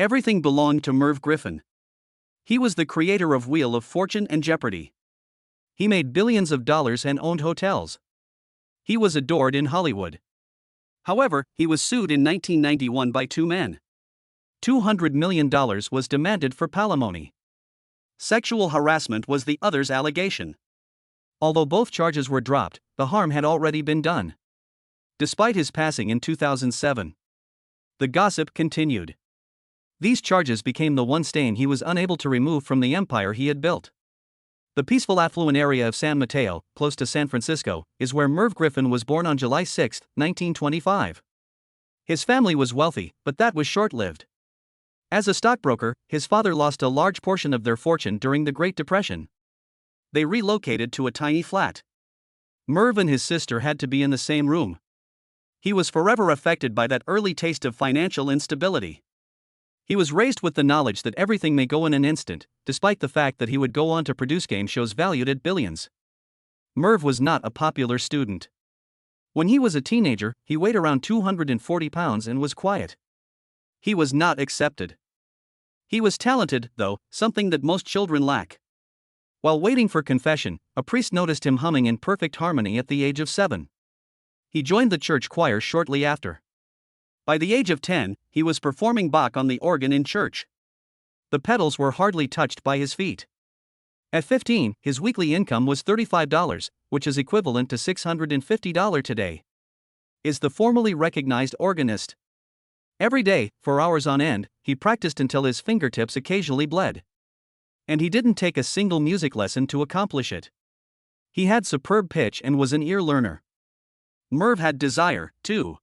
Everything belonged to Merv Griffin. He was the creator of Wheel of Fortune and Jeopardy. He made billions of dollars and owned hotels. He was adored in Hollywood. However, he was sued in 1991 by two men. $200 million was demanded for alimony. Sexual harassment was the other's allegation. Although both charges were dropped, the harm had already been done. Despite his passing in 2007, the gossip continued. These charges became the one stain he was unable to remove from the empire he had built. The peaceful affluent area of San Mateo, close to San Francisco, is where Merv Griffin was born on July 6, 1925. His family was wealthy, but that was short-lived. As a stockbroker, his father lost a large portion of their fortune during the Great Depression. They relocated to a tiny flat. Merv and his sister had to be in the same room. He was forever affected by that early taste of financial instability. He was raised with the knowledge that everything may go in an instant, despite the fact that he would go on to produce game shows valued at billions. Merv was not a popular student. When he was a teenager, he weighed around 240 pounds and was quiet. He was not accepted. He was talented, though, something that most children lack. While waiting for confession, a priest noticed him humming in perfect harmony at the age of 7. He joined the church choir shortly after. By the age of 10, he was performing Bach on the organ in church. The pedals were hardly touched by his feet. At 15, his weekly income was $35, which is equivalent to $650 today. Is the formally recognized organist. Every day, for hours on end, he practiced until his fingertips occasionally bled. And he didn't take a single music lesson to accomplish it. He had superb pitch and was an ear learner. Merv had desire, too.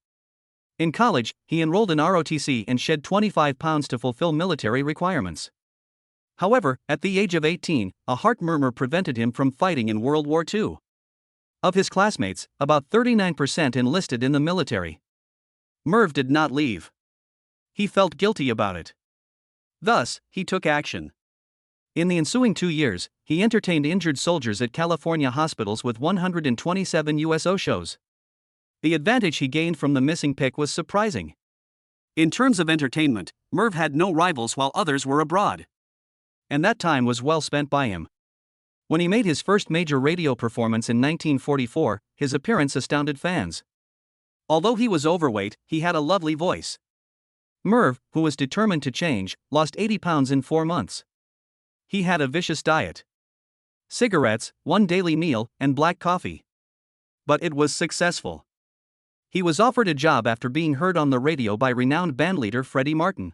In college, he enrolled in ROTC and shed 25 pounds to fulfill military requirements. However, at the age of 18, a heart murmur prevented him from fighting in World War II. Of his classmates, about 39% enlisted in the military. Merv did not leave. He felt guilty about it. Thus, he took action. In the ensuing 2 years, he entertained injured soldiers at California hospitals with 127 USO shows. The advantage he gained from the missing pick was surprising. In terms of entertainment, Merv had no rivals while others were abroad. And that time was well spent by him. When he made his first major radio performance in 1944, his appearance astounded fans. Although he was overweight, he had a lovely voice. Merv, who was determined to change, lost 80 pounds in 4 months. He had a vicious diet. Cigarettes, one daily meal, and black coffee. But it was successful. He was offered a job after being heard on the radio by renowned bandleader Freddie Martin.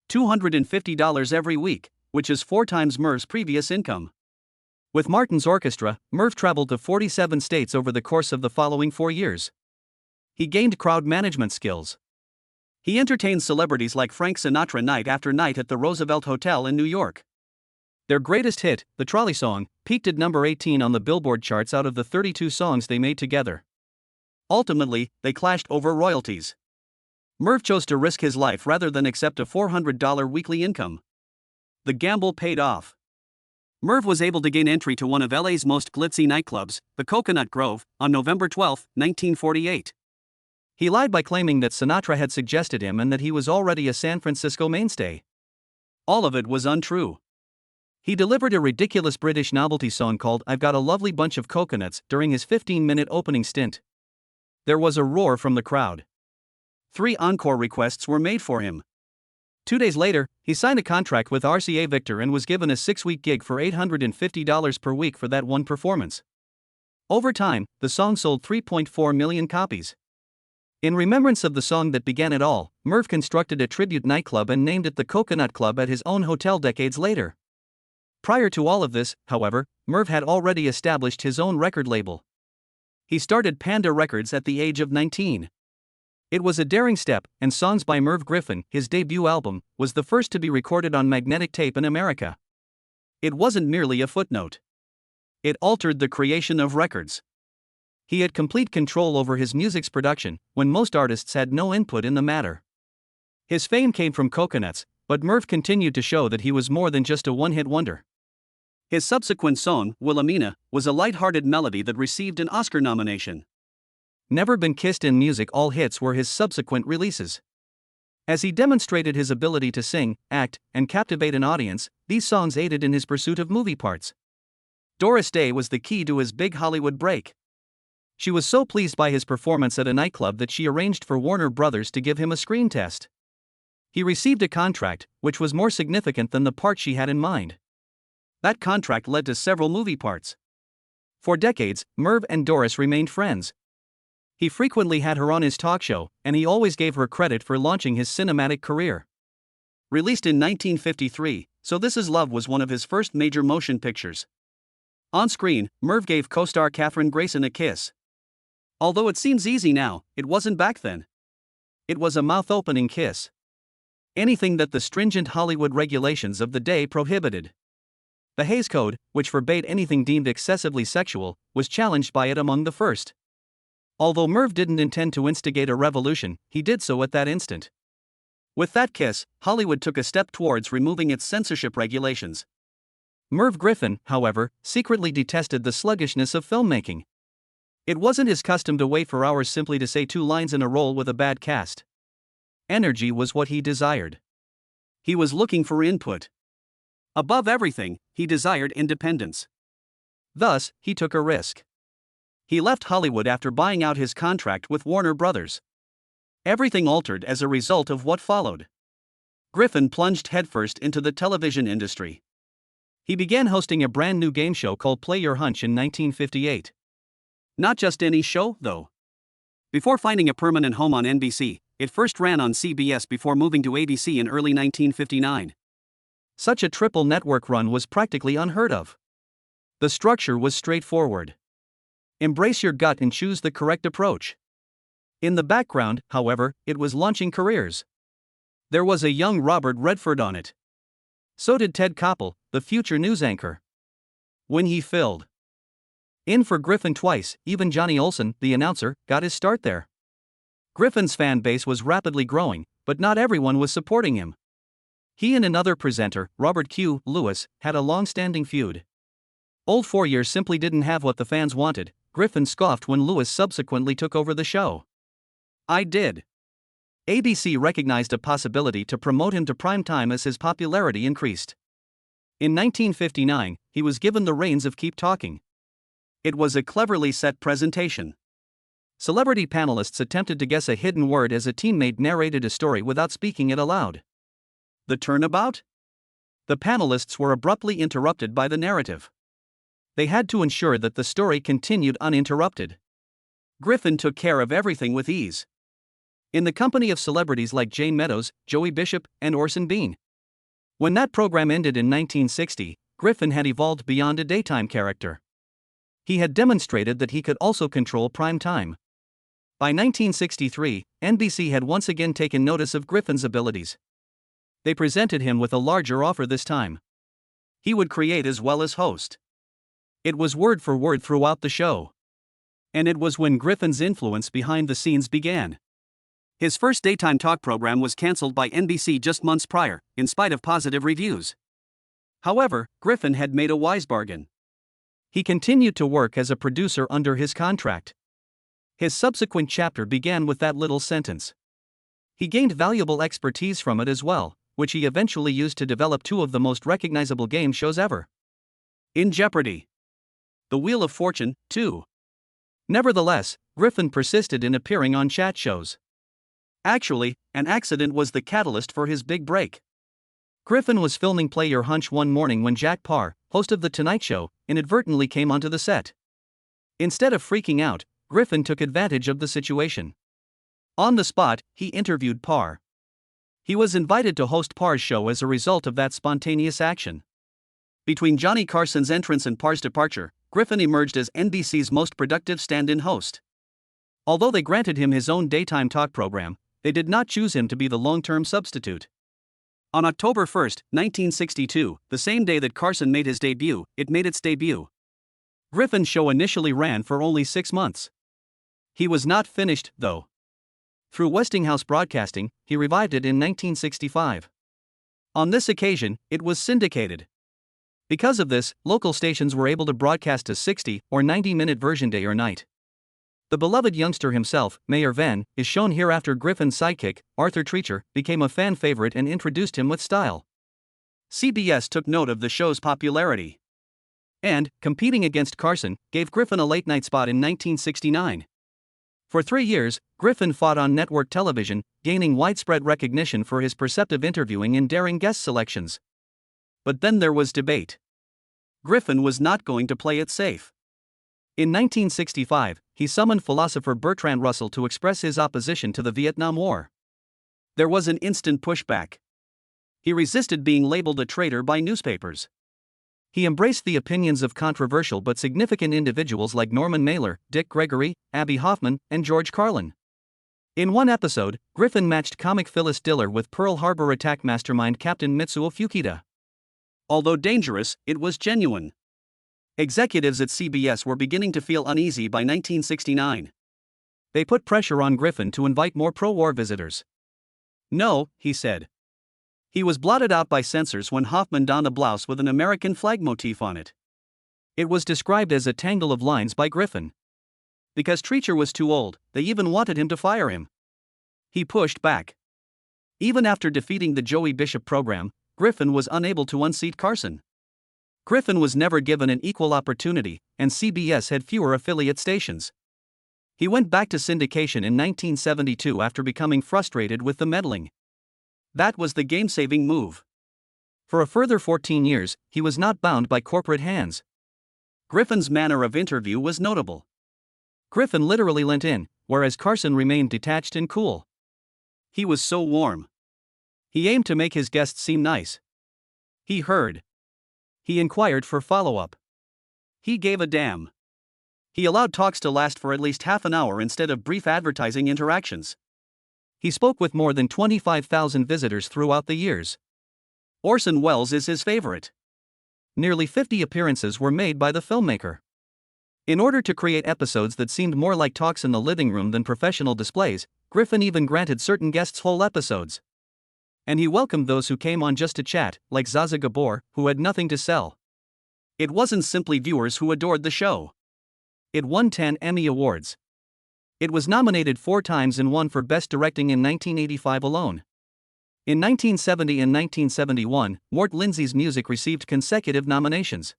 $250 every week, which is 4 times Merv's previous income. With Martin's orchestra, Merv traveled to 47 states over the course of the following 4 years. He gained crowd management skills. He entertained celebrities like Frank Sinatra night after night at the Roosevelt Hotel in New York. Their greatest hit, the Trolley Song, peaked at number 18 on the Billboard charts out of the 32 songs they made together. Ultimately, they clashed over royalties. Merv chose to risk his life rather than accept a $400 weekly income. The gamble paid off. Merv was able to gain entry to one of LA's most glitzy nightclubs, the Coconut Grove, on November 12, 1948. He lied by claiming that Sinatra had suggested him and that he was already a San Francisco mainstay. All of it was untrue. He delivered a ridiculous British novelty song called I've Got a Lovely Bunch of Coconuts during his 15-minute opening stint. There was a roar from the crowd. 3 encore requests were made for him. 2 days later, he signed a contract with RCA Victor and was given a 6-week gig for $850 per week for that one performance. Over time, the song sold 3.4 million copies. In remembrance of the song that began it all, Merv constructed a tribute nightclub and named it the Coconut Club at his own hotel decades later. Prior to all of this, however, Merv had already established his own record label. He started Panda Records at the age of 19. It was a daring step, and Songs by Merv Griffin, his debut album, was the first to be recorded on magnetic tape in America. It wasn't merely a footnote. It altered the creation of records. He had complete control over his music's production, when most artists had no input in the matter. His fame came from Coconuts, but Merv continued to show that he was more than just a one-hit wonder. His subsequent song, Wilhelmina, was a light-hearted melody that received an Oscar nomination. Never Been Kissed in Music. All hits were his subsequent releases. As he demonstrated his ability to sing, act, and captivate an audience, these songs aided in his pursuit of movie parts. Doris Day was the key to his big Hollywood break. She was so pleased by his performance at a nightclub that she arranged for Warner Brothers to give him a screen test. He received a contract, which was more significant than the part she had in mind. That contract led to several movie parts. For decades, Merv and Doris remained friends. He frequently had her on his talk show, and he always gave her credit for launching his cinematic career. Released in 1953, So This Is Love was one of his first major motion pictures. On screen, Merv gave co-star Kathryn Grayson a kiss. Although it seems easy now, it wasn't back then. It was a mouth-opening kiss. Anything that the stringent Hollywood regulations of the day prohibited. The Hays Code, which forbade anything deemed excessively sexual, was challenged by it among the first. Although Merv didn't intend to instigate a revolution, he did so at that instant. With that kiss, Hollywood took a step towards removing its censorship regulations. Merv Griffin, however, secretly detested the sluggishness of filmmaking. It wasn't his custom to wait for hours simply to say 2 lines in a role with a bad cast. Energy was what he desired. He was looking for input. Above everything, he desired independence. Thus, he took a risk. He left Hollywood after buying out his contract with Warner Brothers. Everything altered as a result of what followed. Griffin plunged headfirst into the television industry. He began hosting a brand new game show called Play Your Hunch in 1958. Not just any show, though. Before finding a permanent home on NBC, it first ran on CBS before moving to ABC in early 1959. Such a triple network run was practically unheard of. The structure was straightforward. Embrace your gut and choose the correct approach. In the background, however, it was launching careers. There was a young Robert Redford on it. So did Ted Koppel, the future news anchor. When he filled in for Griffin twice, even Johnny Olson, the announcer, got his start there. Griffin's fan base was rapidly growing, but not everyone was supporting him. He and another presenter, Robert Q. Lewis, had a long-standing feud. Old Fourier simply didn't have what the fans wanted. Griffin scoffed when Lewis subsequently took over the show. I did. ABC recognized a possibility to promote him to prime time as his popularity increased. In 1959, he was given the reins of Keep Talking. It was a cleverly set presentation. Celebrity panelists attempted to guess a hidden word as a teammate narrated a story without speaking it aloud. The turnabout? The panelists were abruptly interrupted by the narrative. They had to ensure that the story continued uninterrupted. Griffin took care of everything with ease. In the company of celebrities like Jane Meadows, Joey Bishop, and Orson Bean. When that program ended in 1960, Griffin had evolved beyond a daytime character. He had demonstrated that he could also control prime time. By 1963, NBC had once again taken notice of Griffin's abilities. They presented him with a larger offer this time. He would create as well as host. It was word for word throughout the show. And it was when Griffin's influence behind the scenes began. His first daytime talk program was canceled by NBC just months prior, in spite of positive reviews. However, Griffin had made a wise bargain. He continued to work as a producer under his contract. His subsequent chapter began with that little sentence. He gained valuable expertise from it as well, which he eventually used to develop 2 of the most recognizable game shows ever. In Jeopardy! The Wheel of Fortune, too. Nevertheless, Griffin persisted in appearing on chat shows. Actually, an accident was the catalyst for his big break. Griffin was filming Play Your Hunch one morning when Jack Paar, host of The Tonight Show, inadvertently came onto the set. Instead of freaking out, Griffin took advantage of the situation. On the spot, he interviewed Paar. He was invited to host Parr's show as a result of that spontaneous action. Between Johnny Carson's entrance and Parr's departure, Griffin emerged as NBC's most productive stand-in host. Although they granted him his own daytime talk program, they did not choose him to be the long-term substitute. On October 1, 1962, the same day that Carson made his debut, it made its debut. Griffin's show initially ran for only 6 months. He was not finished, though. Through Westinghouse Broadcasting, he revived it in 1965. On this occasion, it was syndicated. Because of this, local stations were able to broadcast a 60 or 90-minute version day or night. The beloved youngster himself, Mayor Van, is shown here after Griffin's sidekick, Arthur Treacher, became a fan favorite and introduced him with style. CBS took note of the show's popularity and, competing against Carson, gave Griffin a late-night spot in 1969. For 3 years, Griffin fought on network television, gaining widespread recognition for his perceptive interviewing and daring guest selections. But then there was debate. Griffin was not going to play it safe. In 1965, he summoned philosopher Bertrand Russell to express his opposition to the Vietnam War. There was an instant pushback. He resisted being labeled a traitor by newspapers. He embraced the opinions of controversial but significant individuals like Norman Mailer, Dick Gregory, Abby Hoffman, and George Carlin. In one episode, Griffin matched comic Phyllis Diller with Pearl Harbor attack mastermind Captain Mitsuo Fuchida. Although dangerous, it was genuine. Executives at CBS were beginning to feel uneasy by 1969. They put pressure on Griffin to invite more pro-war visitors. No, he said. He was blotted out by censors when Hoffman donned a blouse with an American flag motif on it. It was described as a tangle of lines by Griffin. Because Treacher was too old, they even wanted him to fire him. He pushed back. Even after defeating the Joey Bishop program, Griffin was unable to unseat Carson. Griffin was never given an equal opportunity, and CBS had fewer affiliate stations. He went back to syndication in 1972 after becoming frustrated with the meddling. That was the game-saving move. For a further 14 years, he was not bound by corporate hands. Griffin's manner of interview was notable. Griffin literally leant in, whereas Carson remained detached and cool. He was so warm. He aimed to make his guests seem nice. He heard. He inquired for follow-up. He gave a damn. He allowed talks to last for at least half an hour instead of brief advertising interactions. He spoke with more than 25,000 visitors throughout the years. Orson Welles is his favorite. Nearly 50 appearances were made by the filmmaker. In order to create episodes that seemed more like talks in the living room than professional displays, Griffin even granted certain guests whole episodes. And he welcomed those who came on just to chat, like Zaza Gabor, who had nothing to sell. It wasn't simply viewers who adored the show. It won 10 Emmy Awards. It was nominated 4 times and won for Best Directing in 1985 alone. In 1970 and 1971, Mort Lindsay's music received consecutive nominations.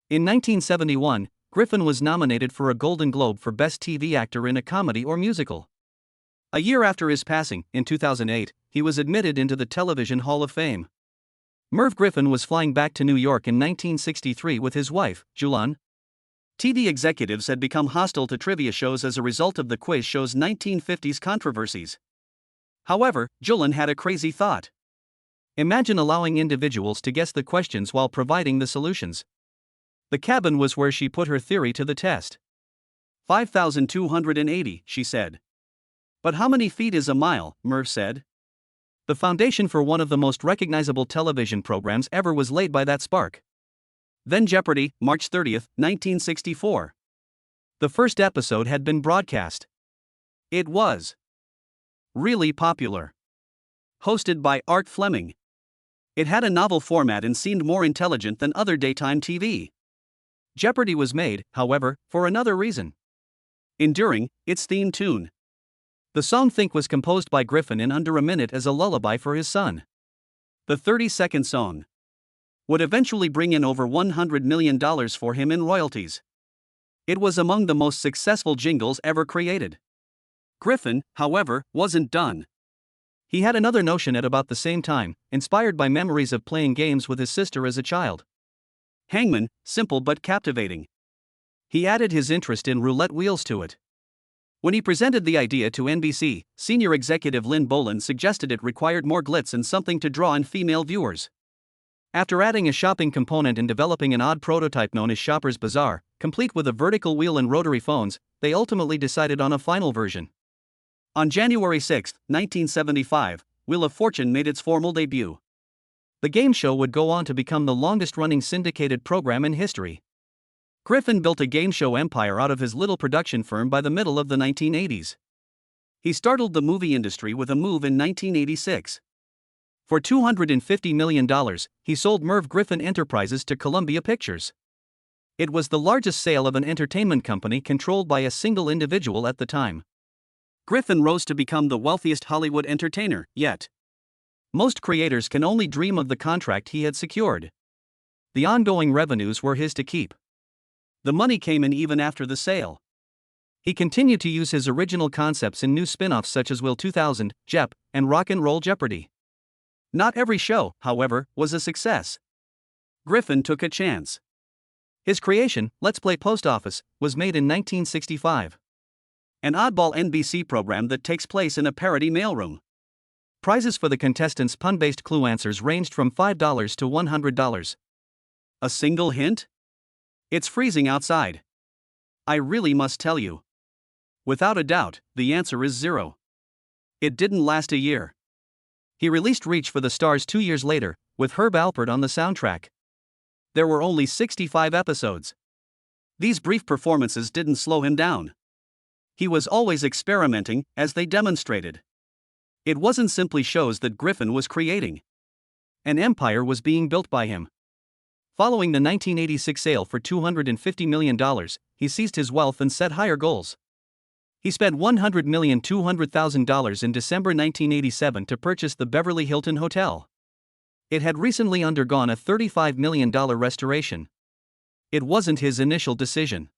In 1971, Griffin was nominated for a Golden Globe for Best TV Actor in a Comedy or Musical. A year after his passing, in 2008, he was admitted into the Television Hall of Fame. Merv Griffin was flying back to New York in 1963 with his wife, Julan. TV executives had become hostile to trivia shows as a result of the quiz show's 1950s controversies. However, Julan had a crazy thought. Imagine allowing individuals to guess the questions while providing the solutions. The cabin was where she put her theory to the test. 5,280, she said. But how many feet is a mile? Merv said. The foundation for one of the most recognizable television programs ever was laid by that spark. Then Jeopardy, March 30, 1964. The first episode had been broadcast. It was really popular. Hosted by Art Fleming. It had a novel format and seemed more intelligent than other daytime TV. Jeopardy was made, however, for another reason. Enduring, its theme tune. The song Think was composed by Griffin in under a minute as a lullaby for his son. The 30-second song would eventually bring in over $100 million for him in royalties. It was among the most successful jingles ever created. Griffin, however, wasn't done. He had another notion at about the same time, inspired by memories of playing games with his sister as a child. Hangman, simple but captivating. He added his interest in roulette wheels to it. When he presented the idea to NBC, senior executive Lynn Boland suggested it required more glitz and something to draw in female viewers. After adding a shopping component and developing an odd prototype known as Shopper's Bazaar, complete with a vertical wheel and rotary phones, they ultimately decided on a final version. On January 6, 1975, Wheel of Fortune made its formal debut. The game show would go on to become the longest-running syndicated program in history. Griffin built a game show empire out of his little production firm by the middle of the 1980s. He startled the movie industry with a move in 1986. For $250 million, he sold Merv Griffin Enterprises to Columbia Pictures. It was the largest sale of an entertainment company controlled by a single individual at the time. Griffin rose to become the wealthiest Hollywood entertainer yet. Most creators can only dream of the contract he had secured. The ongoing revenues were his to keep. The money came in even after the sale. He continued to use his original concepts in new spin-offs such as Will 2000, Jep, and Rock and Roll Jeopardy! Not every show, however, was a success. Griffin took a chance. His creation, Let's Play Post Office, was made in 1965. An oddball NBC program that takes place in a parody mailroom. Prizes for the contestants' pun-based clue answers ranged from $5 to $100. A single hint? It's freezing outside. I really must tell you. Without a doubt, the answer is 0. It didn't last a year. He released Reach for the Stars 2 years later, with Herb Alpert on the soundtrack. There were only 65 episodes. These brief performances didn't slow him down. He was always experimenting, as they demonstrated. It wasn't simply shows that Griffin was creating. An empire was being built by him. Following the 1986 sale for $250 million, he seized his wealth and set higher goals. He spent $100,200,000 in December 1987 to purchase the Beverly Hilton Hotel. It had recently undergone a $35 million restoration. It wasn't his initial decision.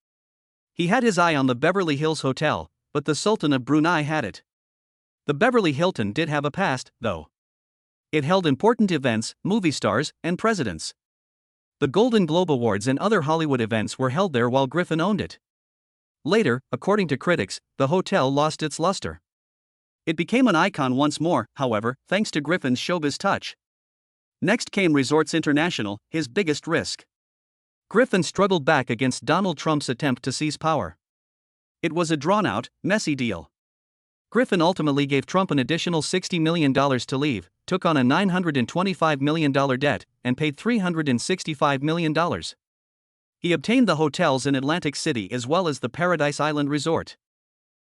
He had his eye on the Beverly Hills Hotel, but the Sultan of Brunei had it. The Beverly Hilton did have a past, though. It held important events, movie stars, and presidents. The Golden Globe Awards and other Hollywood events were held there while Griffin owned it. Later, according to critics, the hotel lost its luster. It became an icon once more, however, thanks to Griffin's showbiz touch. Next came Resorts International, his biggest risk. Griffin struggled back against Donald Trump's attempt to seize power. It was a drawn-out, messy deal. Griffin ultimately gave Trump an additional $60 million to leave, took on a $925 million debt, and paid $365 million. He obtained the hotels in Atlantic City as well as the Paradise Island Resort.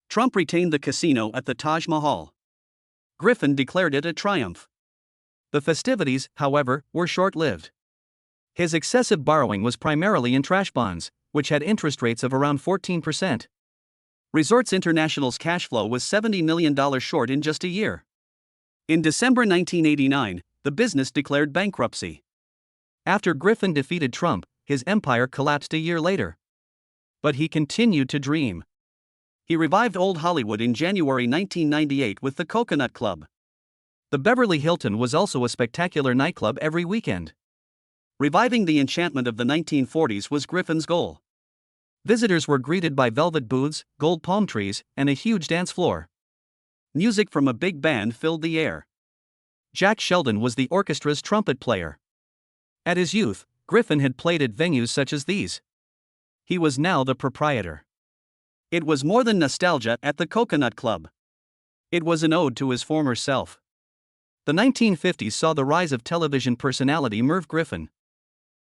Trump retained the casino at the Taj Mahal. Griffin declared it a triumph. The festivities, however, were short-lived. His excessive borrowing was primarily in trash bonds, which had interest rates of around 14%. Resorts International's cash flow was $70 million short in just a year. In December 1989, the business declared bankruptcy. After Griffin defeated Trump, his empire collapsed a year later. But he continued to dream. He revived old Hollywood in January 1998 with the Coconut Club. The Beverly Hilton was also a spectacular nightclub every weekend. Reviving the enchantment of the 1940s was Griffin's goal. Visitors were greeted by velvet booths, gold palm trees, and a huge dance floor. Music from a big band filled the air. Jack Sheldon was the orchestra's trumpet player. At his youth, Griffin had played at venues such as these. He was now the proprietor. It was more than nostalgia at the Coconut Club. It was an ode to his former self. The 1950s saw the rise of television personality Merv Griffin.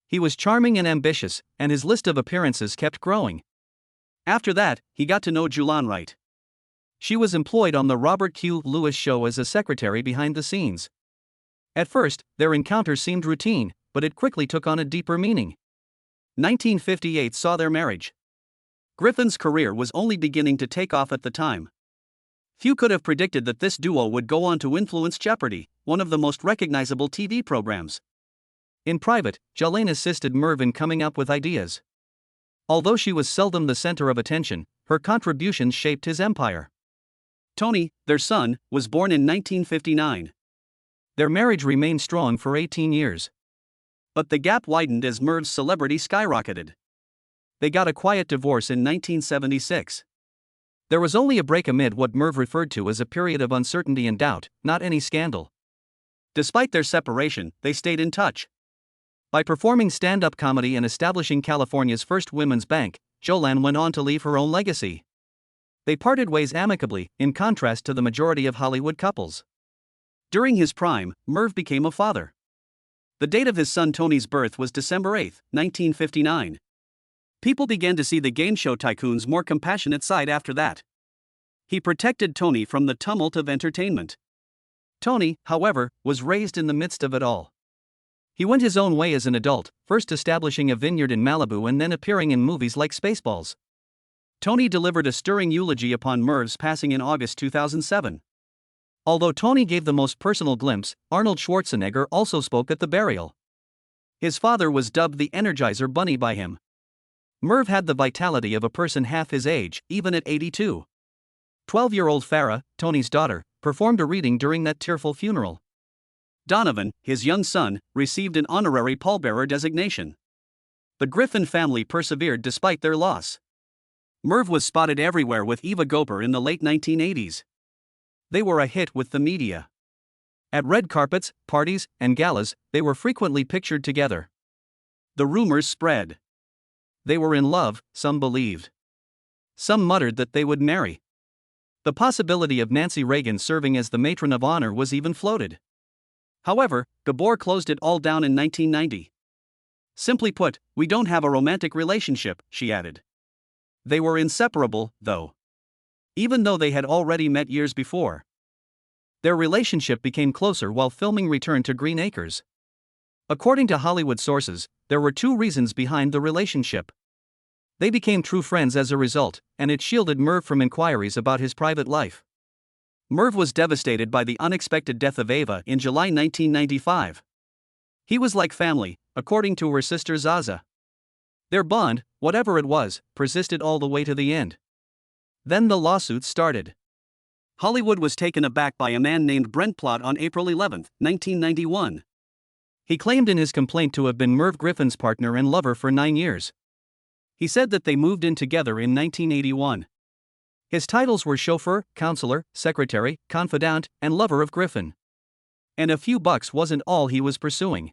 He was charming and ambitious, and his list of appearances kept growing. After that, he got to know Julan Wright. She was employed on the Robert Q. Lewis show as a secretary behind the scenes. At first, their encounter seemed routine, but it quickly took on a deeper meaning. 1958 saw their marriage. Griffin's career was only beginning to take off at the time. Few could have predicted that this duo would go on to influence Jeopardy!, one of the most recognizable TV programs. In private, Julan assisted Merv in coming up with ideas. Although she was seldom the center of attention, her contributions shaped his empire. Tony, their son, was born in 1959. Their marriage remained strong for 18 years. But the gap widened as Merv's celebrity skyrocketed. They got a quiet divorce in 1976. There was only a break amid what Merv referred to as a period of uncertainty and doubt, not any scandal. Despite their separation, they stayed in touch. By performing stand-up comedy and establishing California's first women's bank, Julan went on to leave her own legacy. They parted ways amicably, in contrast to the majority of Hollywood couples. During his prime, Merv became a father. The date of his son Tony's birth was December 8, 1959. People began to see the game show tycoon's more compassionate side after that. He protected Tony from the tumult of entertainment. Tony, however, was raised in the midst of it all. He went his own way as an adult, first establishing a vineyard in Malibu and then appearing in movies like Spaceballs. Tony delivered a stirring eulogy upon Merv's passing in August 2007. Although Tony gave the most personal glimpse, Arnold Schwarzenegger also spoke at the burial. His father was dubbed the Energizer Bunny by him. Merv had the vitality of a person half his age, even at 82. 12-year-old Farrah, Tony's daughter, performed a reading during that tearful funeral. Donovan, his young son, received an honorary pallbearer designation. The Griffin family persevered despite their loss. Merv was spotted everywhere with Eva Gopher in the late 1980s. They were a hit with the media. At red carpets, parties, and galas, they were frequently pictured together. The rumors spread. They were in love, some believed. Some muttered that they would marry. The possibility of Nancy Reagan serving as the matron of honor was even floated. However, Gabor closed it all down in 1990. Simply put, we don't have a romantic relationship, she added. They were inseparable, though. Even though they had already met years before. Their relationship became closer while filming returned to Green Acres. According to Hollywood sources, there were two reasons behind the relationship. They became true friends as a result, and it shielded Merv from inquiries about his private life. Merv was devastated by the unexpected death of Eva in July 1995. He was like family, according to her sister Zaza. Their bond, whatever it was, persisted all the way to the end. Then the lawsuits started. Hollywood was taken aback by a man named Brent Plott on April 11, 1991. He claimed in his complaint to have been Merv Griffin's partner and lover for 9 years. He said that they moved in together in 1981. His titles were chauffeur, counselor, secretary, confidant, and lover of Griffin. And a few bucks wasn't all he was pursuing.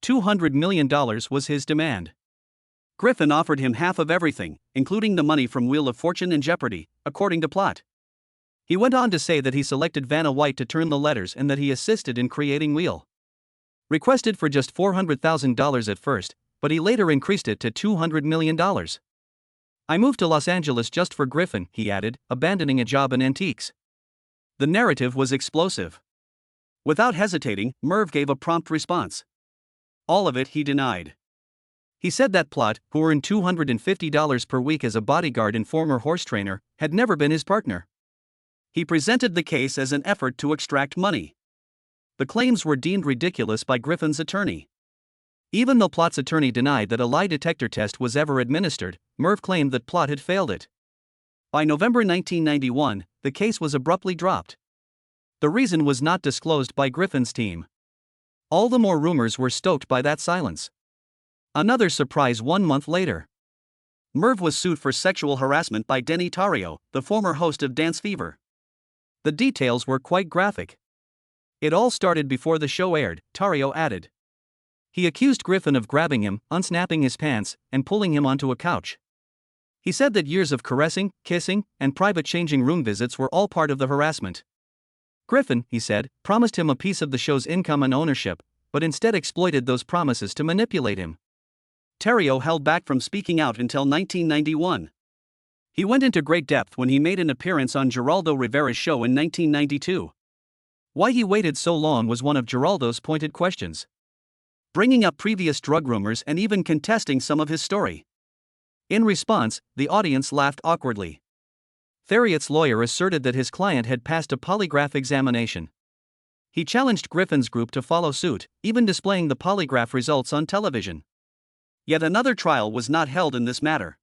$200 million was his demand. Griffin offered him half of everything, including the money from Wheel of Fortune and Jeopardy, according to Plott. He went on to say that he selected Vanna White to turn the letters and that he assisted in creating Wheel. Requested for just $400,000 at first, but he later increased it to $200 million. I moved to Los Angeles just for Griffin, he added, abandoning a job in antiques. The narrative was explosive. Without hesitating, Merv gave a prompt response. All of it he denied. He said that Plott, who earned $250 per week as a bodyguard and former horse trainer, had never been his partner. He presented the case as an effort to extract money. The claims were deemed ridiculous by Griffin's attorney. Even though Plott's attorney denied that a lie detector test was ever administered, Merv claimed that Plott had failed it. By November 1991, the case was abruptly dropped. The reason was not disclosed by Griffin's team. All the more rumors were stoked by that silence. Another surprise 1 month later. Merv was sued for sexual harassment by Denny Tarrio, the former host of Dance Fever. The details were quite graphic. It all started before the show aired, Tarrio added. He accused Griffin of grabbing him, unsnapping his pants, and pulling him onto a couch. He said that years of caressing, kissing, and private changing room visits were all part of the harassment. Griffin, he said, promised him a piece of the show's income and ownership, but instead exploited those promises to manipulate him. Tarrio held back from speaking out until 1991. He went into great depth when he made an appearance on Geraldo Rivera's show in 1992. Why he waited so long was one of Geraldo's pointed questions, bringing up previous drug rumors and even contesting some of his story. In response, the audience laughed awkwardly. Theriot's lawyer asserted that his client had passed a polygraph examination. He challenged Griffin's group to follow suit, even displaying the polygraph results on television. Yet another trial was not held in this matter.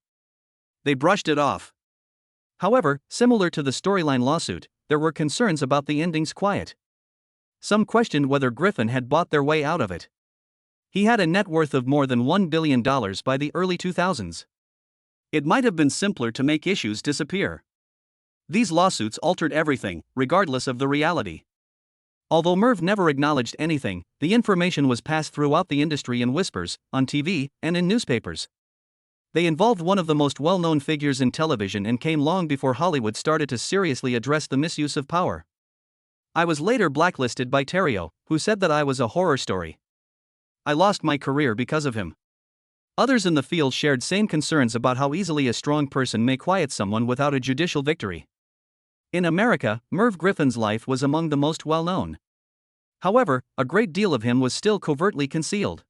They brushed it off. However, similar to the storyline lawsuit, there were concerns about the ending's quiet. Some questioned whether Griffin had bought their way out of it. He had a net worth of more than $1 billion by the early 2000s. It might have been simpler to make issues disappear. These lawsuits altered everything, regardless of the reality. Although Merv never acknowledged anything, the information was passed throughout the industry in whispers, on TV, and in newspapers. They involved one of the most well-known figures in television and came long before Hollywood started to seriously address the misuse of power. I was later blacklisted by Tarrio, who said that I was a horror story. I lost my career because of him. Others in the field shared same concerns about how easily a strong person may quiet someone without a judicial victory. In America, Merv Griffin's life was among the most well-known. However, a great deal of him was still covertly concealed.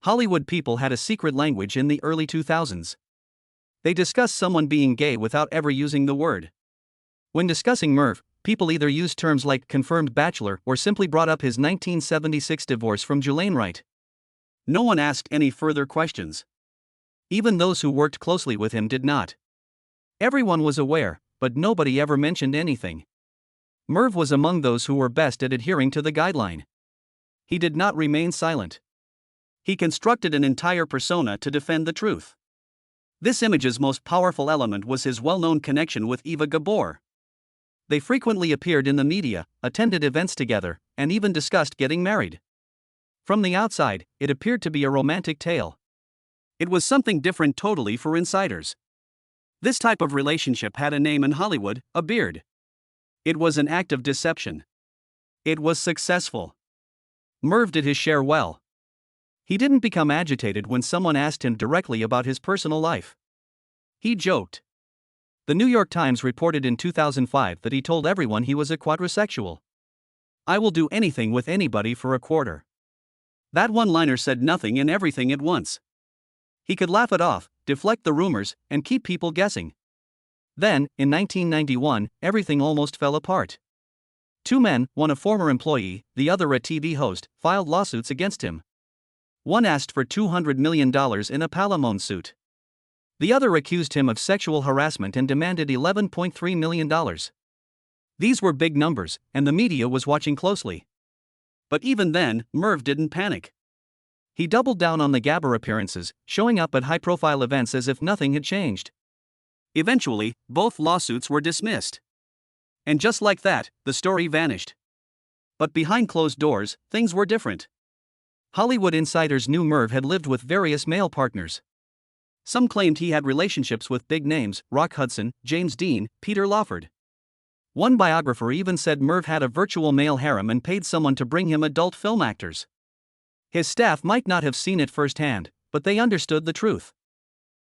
Hollywood people had a secret language in the early 2000s. They discussed someone being gay without ever using the word. When discussing Merv, people either used terms like confirmed bachelor or simply brought up his 1976 divorce from Julaine Wright. No one asked any further questions. Even those who worked closely with him did not. Everyone was aware, but nobody ever mentioned anything. Merv was among those who were best at adhering to the guideline. He did not remain silent. He constructed an entire persona to defend the truth. This image's most powerful element was his well-known connection with Eva Gabor. They frequently appeared in the media, attended events together, and even discussed getting married. From the outside, it appeared to be a romantic tale. It was something different totally for insiders. This type of relationship had a name in Hollywood: a beard. It was an act of deception. It was successful. Merv did his share well. He didn't become agitated when someone asked him directly about his personal life. He joked. The New York Times reported in 2005 that he told everyone he was a quadrisexual. "I will do anything with anybody for a quarter." That one-liner said nothing and everything at once. He could laugh it off, deflect the rumors, and keep people guessing. Then, in 1991, everything almost fell apart. Two men, one a former employee, the other a TV host, filed lawsuits against him. One asked for $200 million in a palimony suit. The other accused him of sexual harassment and demanded $11.3 million. These were big numbers, and the media was watching closely. But even then, Merv didn't panic. He doubled down on the Gabor appearances, showing up at high-profile events as if nothing had changed. Eventually, both lawsuits were dismissed. And just like that, the story vanished. But behind closed doors, things were different. Hollywood insiders knew Merv had lived with various male partners. Some claimed he had relationships with big names: Rock Hudson, James Dean, Peter Lawford. One biographer even said Merv had a virtual male harem and paid someone to bring him adult film actors. His staff might not have seen it firsthand, but they understood the truth.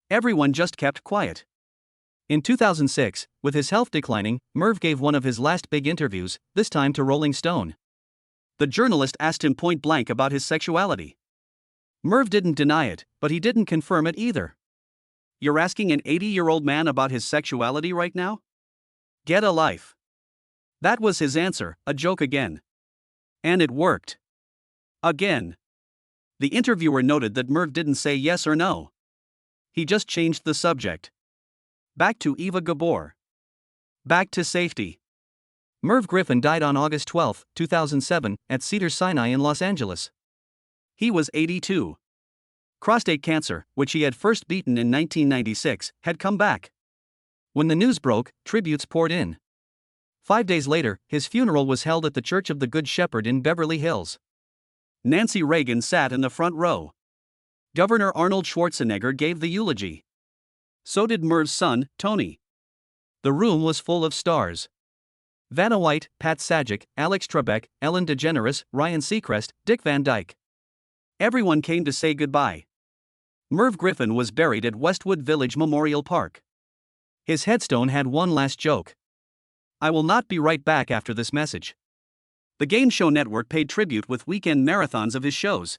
Everyone just kept quiet. In 2006, with his health declining, Merv gave one of his last big interviews, this time to Rolling Stone. The journalist asked him point blank about his sexuality. Merv didn't deny it, but he didn't confirm it either. "You're asking an 80-year-old man about his sexuality right now? Get a life." That was his answer, a joke again. And it worked. Again. The interviewer noted that Merv didn't say yes or no. He just changed the subject. Back to Eva Gabor. Back to safety. Merv Griffin died on August 12, 2007, at Cedars-Sinai in Los Angeles. He was 82. Prostate cancer, which he had first beaten in 1996, had come back. When the news broke, tributes poured in. 5 days later, his funeral was held at the Church of the Good Shepherd in Beverly Hills. Nancy Reagan sat in the front row. Governor Arnold Schwarzenegger gave the eulogy. So did Merv's son, Tony. The room was full of stars. Vanna White, Pat Sajak, Alex Trebek, Ellen DeGeneres, Ryan Seacrest, Dick Van Dyke. Everyone came to say goodbye. Merv Griffin was buried at Westwood Village Memorial Park. His headstone had one last joke: "I will not be right back after this message." The Game Show Network paid tribute with weekend marathons of his shows.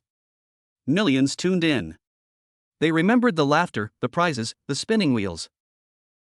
Millions tuned in. They remembered the laughter, the prizes, the spinning wheels.